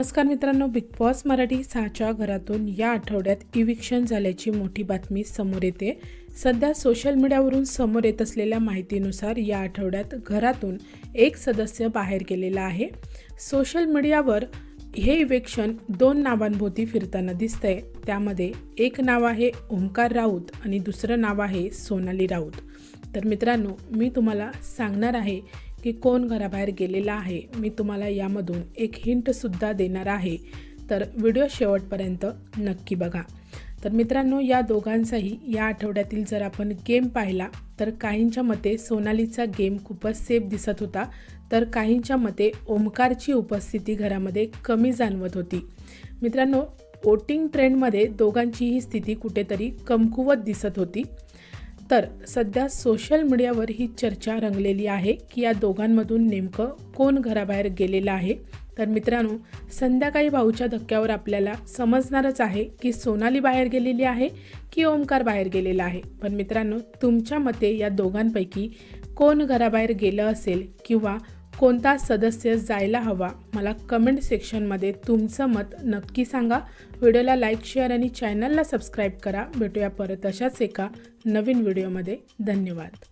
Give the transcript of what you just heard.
नमस्कार मित्रांनो, big boss Marathi 6च्या घरातून या आठवड्यात इविक्शन झाल्याची मोठी बातमी समोर येते। सध्या सोशल मीडियावरून समोर येत असलेल्या माहितीनुसार या आठवड्यात घरातून एक सदस्य बाहेर गेलेला आहे। सोशल मीडियावर हे इविक्शन 2 नावांभोवती फिरताना दिसतंय। त्यामध्ये एक नाव आहे ओमकार राऊत आणि दुसरं नाव आहे सोनाली राऊत। तर मित्रांनो, मी तुम्हाला सांगणार आहे की कोण घराबाहेर गेलेला आहे। मी तुम्हाला यामधून एक हिंटसुद्धा देणार आहे, तर व्हिडिओ शेवटपर्यंत नक्की बघा। तर मित्रांनो, या दोघांचाही या आठवड्यातील जर आपण गेम पाहिला तर काहींच्या मते सोनालीचा गेम खूपच सेफ दिसत होता, तर काहींच्या मते ओमकारची उपस्थिती घरामध्ये कमी जाणवत होती। मित्रांनो, वोटिंग ट्रेंडमध्ये दोघांचीही स्थिती कुठेतरी कमकुवत दिसत होती। तर सध्या सोशल मीडियावर ही चर्चा रंगलेली आहे की या दोघांमधून नेमकं कोण घराबाहेर गेलेलं आहे। तर मित्रांनो, संध्याकाळी भाऊच्या धक्क्यावर आपल्याला समजणारच आहे की सोनाली बाहेर गेलेली आहे की ओमकार बाहेर गेलेला आहे। पण मित्रांनो, तुमच्या मते या दोघांपैकी कोण घराबाहेर गेलं असेल किंवा कोणता सदस्य जायला हवा, मला कमेंट सेक्शनमध्ये तुमचं मत नक्की सांगा। व्हिडिओला लाईक, शेअर आणि चॅनलला सबस्क्राईब करा। भेटूया परत अशाच एका नवीन व्हिडिओमध्ये। धन्यवाद।